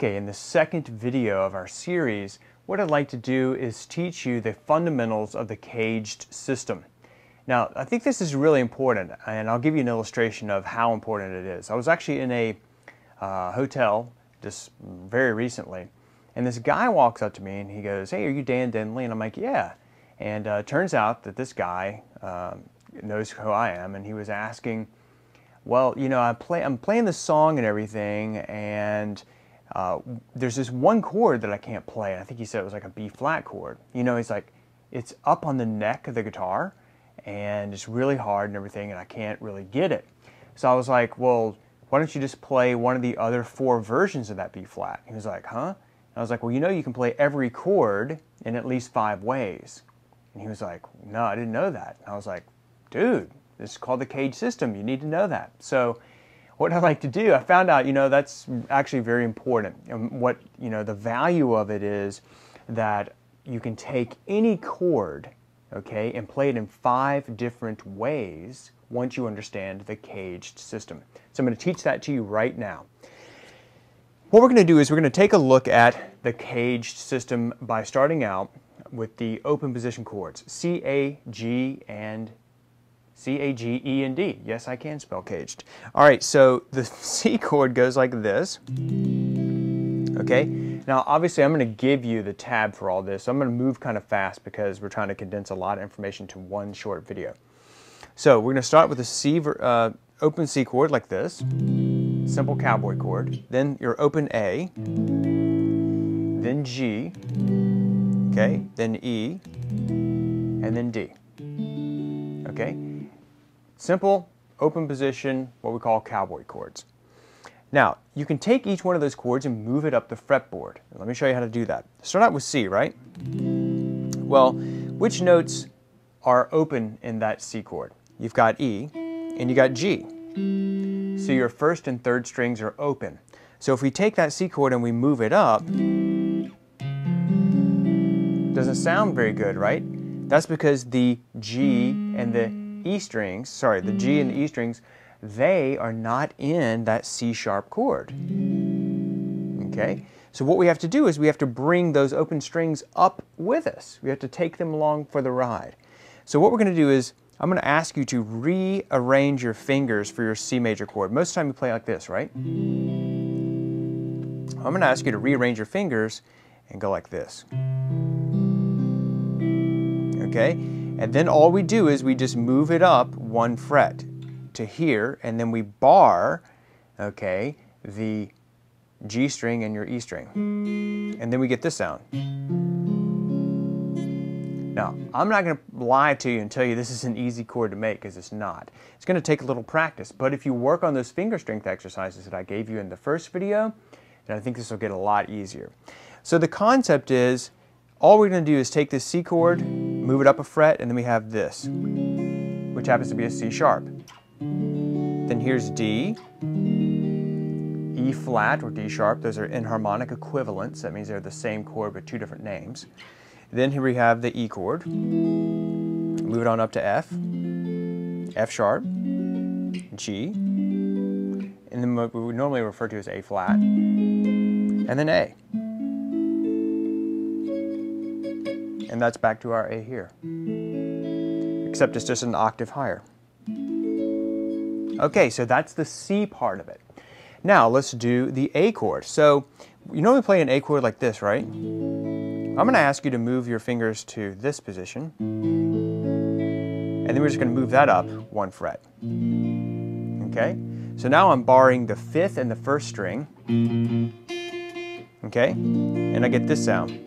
Okay, in the second video of our series, what I'd like to do is teach you the fundamentals of the CAGED system. Now, I think this is really important, and I'll give you an illustration of how important it is. I was actually in a hotel just very recently, and this guy walks up to me and he goes, "Hey, are you Dan Denley?" And I'm like, "Yeah." And it turns out that this guy knows who I am, and he was asking, well, you know, I'm playing this song and everything, and there's this one chord that I can't play. I think he said it was like a B flat chord. You know, he's like, it's up on the neck of the guitar, and it's really hard and everything, and I can't really get it. So I was like, well, why don't you just play one of the other 4 versions of that B flat? He was like, huh? And I was like, well, you know, you can play every chord in at least 5 ways. And he was like, no, I didn't know that. And I was like, dude, this is called the CAGED system. You need to know that. So what I like to do, I found out, you know, that's actually very important. And what, you know, the value of it is that you can take any chord, okay, and play it in 5 different ways once you understand the CAGED system. So I'm going to teach that to you right now. What we're going to do is we're going to take a look at the CAGED system by starting out with the open position chords, C, A, G, and C, A, G, E, and D. Yes, I can spell CAGED. All right, so the C chord goes like this. Okay, now obviously I'm going to give you the tab for all this. So I'm going to move kind of fast because we're trying to condense a lot of information to one short video. So we're going to start with a C, open C chord like this, simple cowboy chord, then your open A, then G, okay, then E, and then D. Okay, simple open position, what we call cowboy chords. Now, you can take each one of those chords and move it up the fretboard. Let me show you how to do that. Start out with C, right? Well, which notes are open in that C chord? You've got E and you got G. So your first and third strings are open. So if we take that C chord and we move it up, doesn't sound very good, right? That's because the G and the E strings, sorry, the G and the E strings, they are not in that C sharp chord. Okay? So what we have to do is we have to bring those open strings up with us. We have to take them along for the ride. So what we're going to do is I'm going to ask you to rearrange your fingers for your C major chord. Most of the time you play like this, right? I'm going to ask you to rearrange your fingers and go like this. Okay? And then all we do is we just move it up 1 fret to here, and then we bar, okay, the G string and your E string. And then we get this sound. Now, I'm not going to lie to you and tell you this is an easy chord to make, because it's not. It's going to take a little practice, but if you work on those finger strength exercises that I gave you in the first video, then I think this will get a lot easier. So the concept is, all we're going to do is take this C chord, move it up a fret, and then we have this, which happens to be a C sharp. Then here's D, E flat or D sharp. Those are enharmonic equivalents. That means they're the same chord but 2 different names. Then here we have the E chord. Move it on up to F, F sharp, G, and then what we normally refer to as A flat, and then A. And that's back to our A here, except it's just an octave higher. Okay, so that's the C part of it. Now let's do the A chord. So you normally play an A chord like this, right? I'm going to ask you to move your fingers to this position, and then we're just going to move that up 1 fret. Okay? So now I'm barring the 5th and the 1st string. Okay? And I get this sound.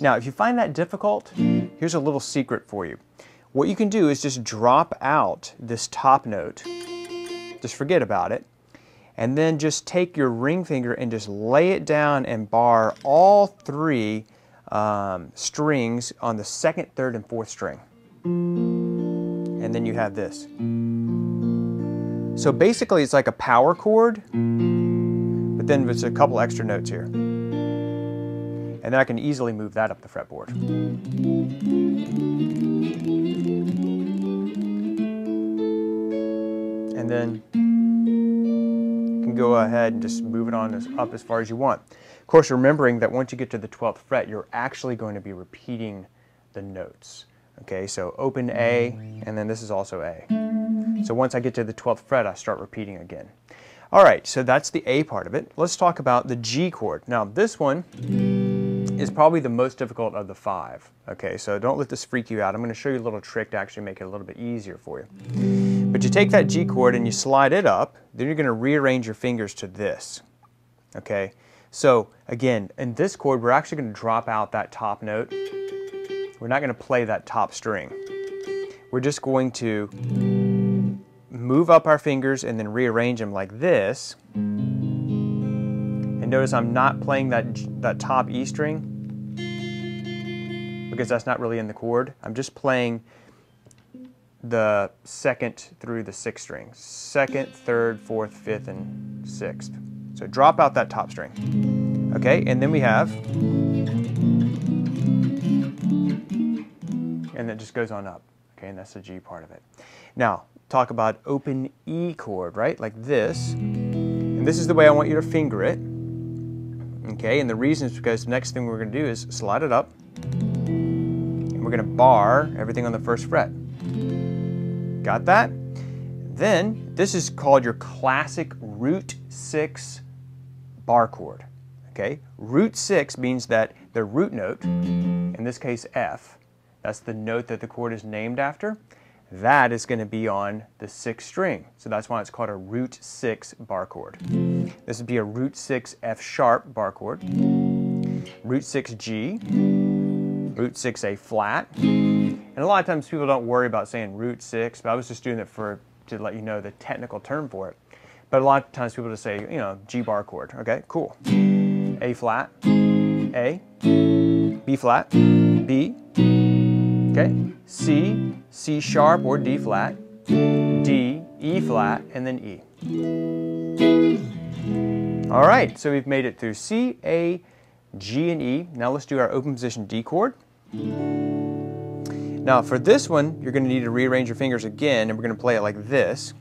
Now, if you find that difficult, here's a little secret for you. What you can do is just drop out this top note, just forget about it, and then just take your ring finger and just lay it down and bar all 3 strings on the 2nd, 3rd, and 4th string. And then you have this. So basically it's like a power chord, but then there's a couple extra notes here. And then I can easily move that up the fretboard. And then you can can go ahead and just move it on up as far as you want. Of course, remembering that once you get to the 12th fret, you're actually going to be repeating the notes. Okay, so open A, and then this is also A. So once I get to the 12th fret, I start repeating again. All right, so that's the A part of it. Let's talk about the G chord. Now, this one is probably the most difficult of the 5. Okay, so don't let this freak you out. I'm going to show you a little trick to actually make it a little bit easier for you. But you take that G chord and you slide it up, then you're going to rearrange your fingers to this. Okay, so again, in this chord, we're actually going to drop out that top note. We're not going to play that top string. We're just going to move up our fingers and then rearrange them like this. And notice I'm not playing that top E string because that's not really in the chord. I'm just playing the 2nd through the 6th string. 2nd, 3rd, 4th, 5th, and 6th. So drop out that top string. Okay, and then we have, and it just goes on up. Okay, and that's the G part of it. Now, talk about open E chord, right? Like this. And this is the way I want you to finger it. Okay, and the reason is because the next thing we're going to do is slide it up. And we're going to bar everything on the 1st fret. Got that? Then, this is called your classic root 6 bar chord. Okay, root 6 means that the root note, in this case F, that's the note that the chord is named after, that is going to be on the 6th string. So that's why it's called a root 6 bar chord. This would be a root 6 F sharp bar chord, root 6 G, root 6 A flat. And a lot of times people don't worry about saying root 6, but I was just doing it to let you know the technical term for it. But a lot of times people just say, you know, G bar chord. Okay, cool. A flat, A, B flat, B, okay, C, C sharp or D flat, D, E flat, and then E. All right, so we've made it through C, A, G, and E. Now let's do our open position D chord. Now for this one, you're going to need to rearrange your fingers again, and we're going to play it like this.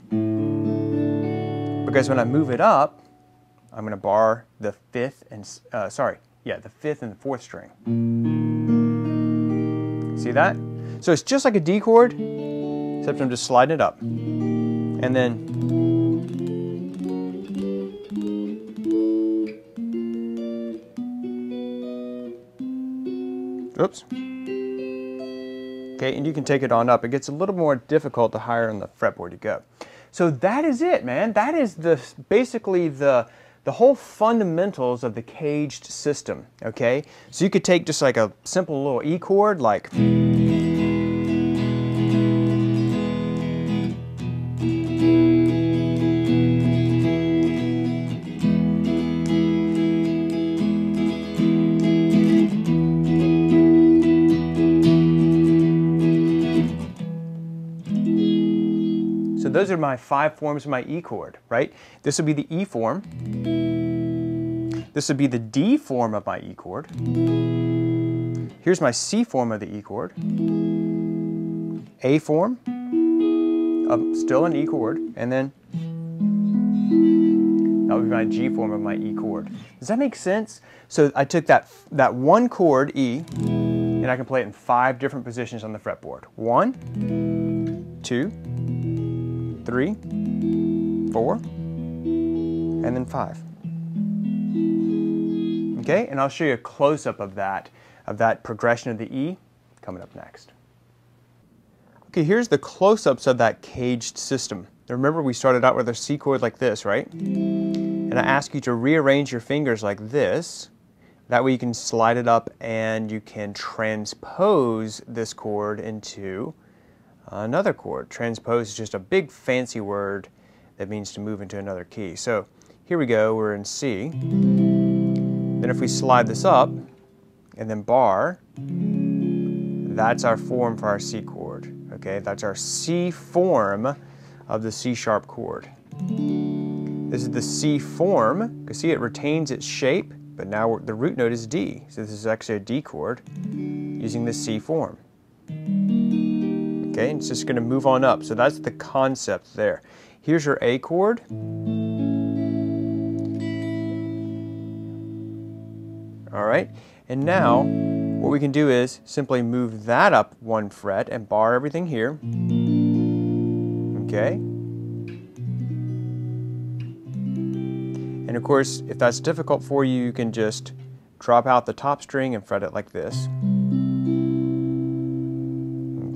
Because when I move it up, I'm going to bar the 5th and, the 5th and the 4th string. See that? So it's just like a D chord, except I'm just sliding it up. And then, oops. Okay, and you can take it on up. It gets a little more difficult the higher on the fretboard you go. So that is it, man. That is basically the whole fundamentals of the caged system, okay? So you could take just like a simple little E chord, like, so those are my 5 forms of my E chord, right? This would be the E form. This would be the D form of my E chord. Here's my C form of the E chord. A form of still an E chord, and then that would be my G form of my E chord. Does that make sense? So I took that one chord, E, and I can play it in 5 different positions on the fretboard. 1, 2, 3, 4, and then 5. Okay, and I'll show you a close-up of that progression of the E coming up next. Okay, here's the close-ups of that caged system. Now remember we started out with a C chord like this, right? And I ask you to rearrange your fingers like this. That way you can slide it up and you can transpose this chord into another chord. Transpose is just a big fancy word that means to move into another key. So here we go, we're in C. Then if we slide this up and then bar, that's our form for our C chord. Okay, that's our C form of the C sharp chord. This is the C form. You can see it retains its shape, but now the root note is D. So this is actually a D chord using the C form. Okay, it's just going to move on up. So that's the concept there. Here's your A chord. All right, and now what we can do is simply move that up 1 fret and bar everything here. Okay. And of course, if that's difficult for you, you can just drop out the top string and fret it like this.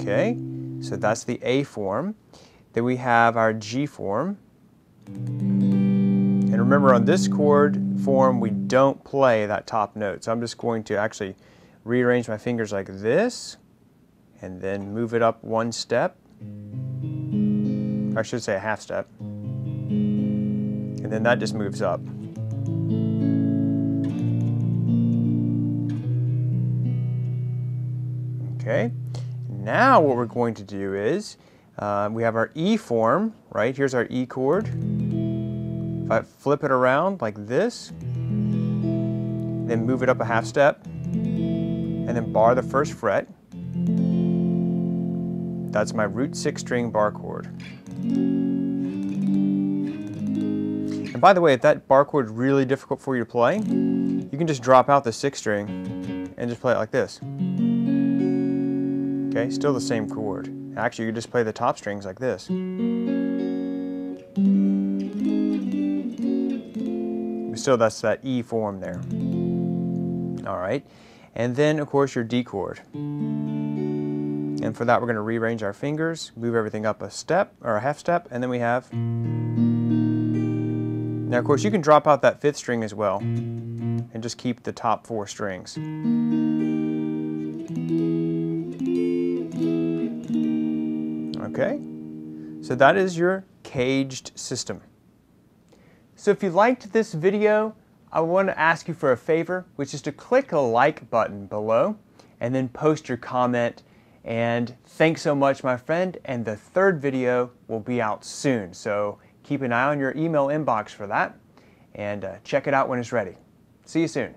Okay, so that's the A form. Then we have our G form. And remember, on this chord form, we don't play that top note. So I'm just going to actually rearrange my fingers like this, and then move it up 1 step. I should say a half step. And then that just moves up. Okay, now what we're going to do is, we have our E form, right? Here's our E chord. If I flip it around like this, then move it up a half step, and then bar the 1st fret. That's my root 6 string bar chord. And by the way, if that bar chord is really difficult for you to play, you can just drop out the 6th string and just play it like this. Okay, still the same chord. Actually, you can just play the top strings like this. But still, that's that E form there. All right, and then of course your D chord. And for that, we're going to rearrange our fingers, move everything up a step or a half step, and then we have. Now, of course, you can drop out that 5th string as well, and just keep the top 4 strings. Okay, so that is your caged system. So if you liked this video, I want to ask you for a favor, which is to click a like button below and then post your comment. And thanks so much, my friend, and the 3rd video will be out soon. So keep an eye on your email inbox for that, and check it out when it's ready. See you soon.